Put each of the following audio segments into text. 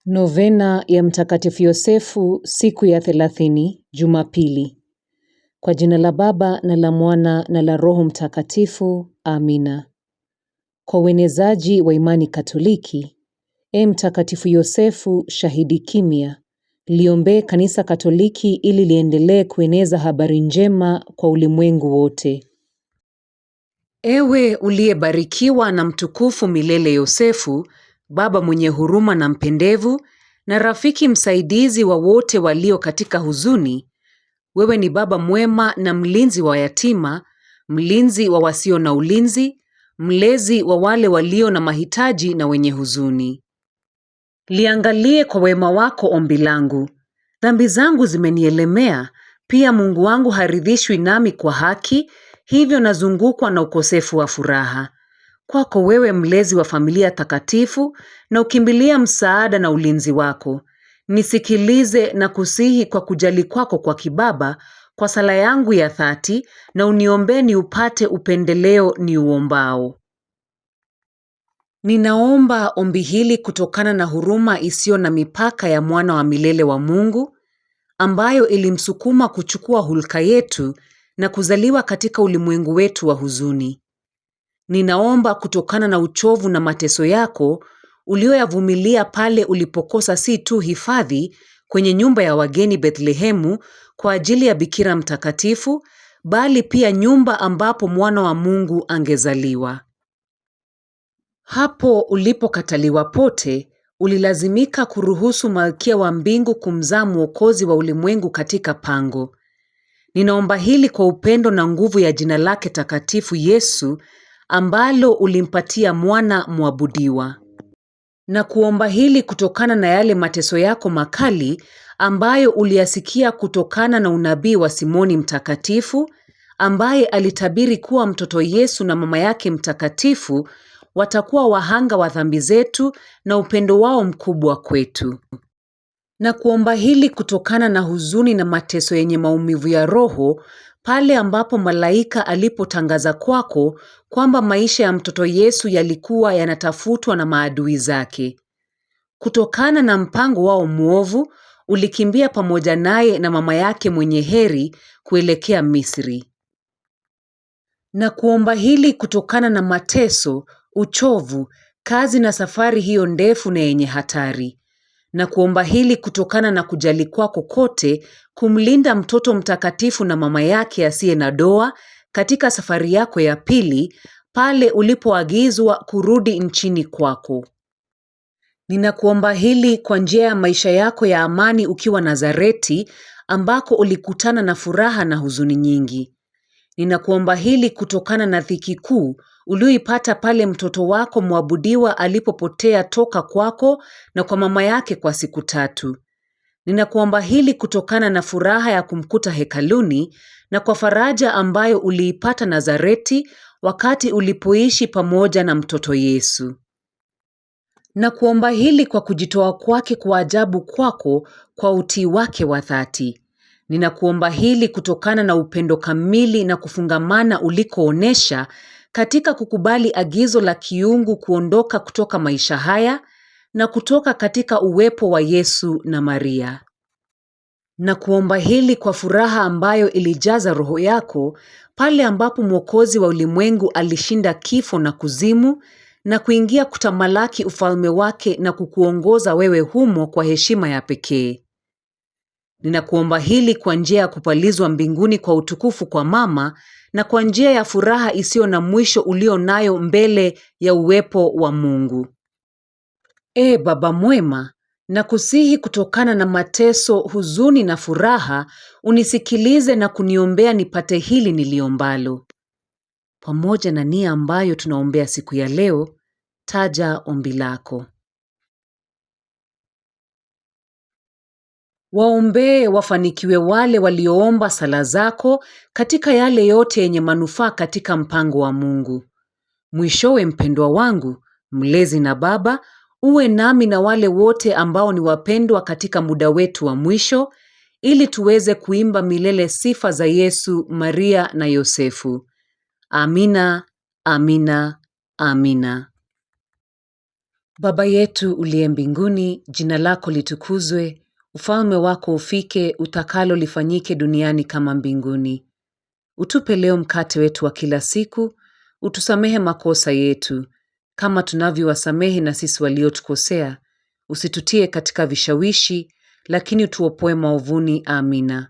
Novena ya Mtakatifu Yosefu, siku ya 30, Jumapili. Kwa jina la Baba na la Mwana na la Roho Mtakatifu. Amina. Kwa uenezaji wa imani Katoliki, Mtakatifu Yosefu shahidi kimya, liombee Kanisa Katoliki ili liendelee kueneza habari njema kwa ulimwengu wote. Ewe uliyebarikiwa na mtukufu milele Yosefu, baba mwenye huruma na mpendevu, na rafiki msaidizi wa wote walio katika huzuni, wewe ni baba mwema na mlinzi wa yatima, mlinzi wa wasio na ulinzi, mlezi wa wale walio na mahitaji na wenye huzuni. Liangalie kwa wema wako ombi langu. Dhambi zangu zimenielemea, pia Mungu wangu haridhishwi nami kwa haki, hivyo nazungukwa na ukosefu wa furaha. Kwako wewe mlezi wa familia takatifu, na ukimbilia msaada na ulinzi wako. Nisikilize na kusihi kwa kujali kwako kwa kibaba, kwa sala yangu ya dhati, na uniombee niupate upendeleo niuombao. Ninaomba ombi hili kutokana na huruma isiyo na mipaka ya mwana wa milele wa Mungu, ambayo ilimsukuma kuchukua hulka yetu na kuzaliwa katika ulimwengu wetu wa huzuni. Ninaomba kutokana na uchovu na mateso yako ulioyavumilia pale ulipokosa si tu hifadhi kwenye nyumba ya wageni Bethlehemu kwa ajili ya Bikira mtakatifu, bali pia nyumba ambapo mwana wa Mungu angezaliwa. Hapo ulipokataliwa pote, ulilazimika kuruhusu Malkia wa Mbingu kumzaa Mwokozi wa ulimwengu katika pango. Ninaomba hili kwa upendo na nguvu ya jina lake takatifu Yesu, ambalo ulimpatia mwana mwabudiwa. Na kuomba hili kutokana na yale mateso yako makali ambayo uliyasikia kutokana na unabii wa Simoni mtakatifu, ambaye alitabiri kuwa mtoto Yesu na mama yake mtakatifu watakuwa wahanga wa dhambi zetu na upendo wao mkubwa kwetu. Na kuomba hili kutokana na huzuni na mateso yenye maumivu ya roho pale ambapo malaika alipotangaza kwako kwamba maisha ya mtoto Yesu yalikuwa yanatafutwa na maadui zake. Kutokana na mpango wao mwovu, ulikimbia pamoja naye na mama yake mwenye heri kuelekea Misri. Na kuomba hili kutokana na mateso, uchovu, kazi na safari hiyo ndefu na yenye hatari. Na kuomba hili kutokana na kujali kwako kote kumlinda mtoto mtakatifu na mama yake asiye na doa katika safari yako ya pili pale ulipoagizwa kurudi nchini kwako. Ninakuomba hili kwa njia ya maisha yako ya amani ukiwa Nazareti, ambako ulikutana na furaha na huzuni nyingi. Ninakuomba hili kutokana na dhiki kuu ulioipata pale mtoto wako mwabudiwa alipopotea toka kwako na kwa mama yake kwa siku 3. Ninakuomba hili kutokana na furaha ya kumkuta hekaluni na kwa faraja ambayo uliipata Nazareti wakati ulipoishi pamoja na mtoto Yesu. Na kuomba hili kwa kujitoa kwake kwa ajabu kwako kwa utii wake wa dhati. Ninakuomba hili kutokana na upendo kamili na kufungamana ulikoonesha katika kukubali agizo la kiungu kuondoka kutoka maisha haya na kutoka katika uwepo wa Yesu na Maria. Na kuomba hili kwa furaha ambayo ilijaza roho yako pale ambapo Mwokozi wa ulimwengu alishinda kifo na kuzimu na kuingia kutamalaki ufalme wake na kukuongoza wewe humo kwa heshima ya pekee. Ninakuomba hili kwa njia ya kupalizwa mbinguni kwa utukufu kwa mama na kwa njia ya furaha isiyo na mwisho ulio nayo mbele ya uwepo wa Mungu. Baba mwema, nakusihi kutokana na mateso, huzuni na furaha, unisikilize na kuniombea nipate hili niliombalo. Pamoja na nia ambayo tunaombea siku ya leo, taja ombi lako. Waombee wafanikiwe wale walioomba sala zako katika yale yote yenye manufaa katika mpango wa Mungu. Mwishowe, mpendwa wangu, mlezi na baba, uwe nami na wale wote ambao ni wapendwa katika muda wetu wa mwisho, ili tuweze kuimba milele sifa za Yesu, Maria na Yosefu. Amina, amina, amina. Baba yetu uliye mbinguni, jina lako litukuzwe, ufalme wako ufike, utakalo lifanyike duniani kama mbinguni. Utupe leo mkate wetu wa kila siku, utusamehe makosa yetu, kama tunavyowasamehe na sisi waliotukosea, usitutie katika vishawishi, lakini utuopoe maovuni. Amina.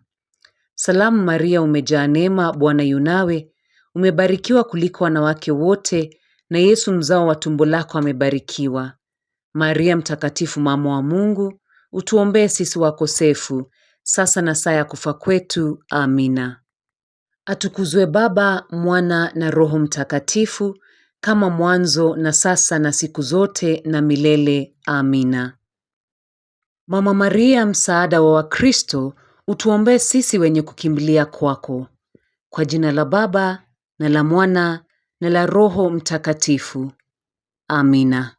Salamu Maria, umejaa neema, Bwana yu nawe, umebarikiwa kuliko wanawake wote, na Yesu mzao wa tumbo lako amebarikiwa. Maria mtakatifu, mama wa Mungu, utuombee sisi wakosefu, sasa na saa ya kufa kwetu. Amina. Atukuzwe Baba, Mwana na Roho Mtakatifu, kama mwanzo na sasa na siku zote na milele. Amina. Mama Maria, msaada wa Wakristo, utuombee sisi wenye kukimbilia kwako. Kwa jina la Baba na la Mwana na la Roho Mtakatifu. Amina.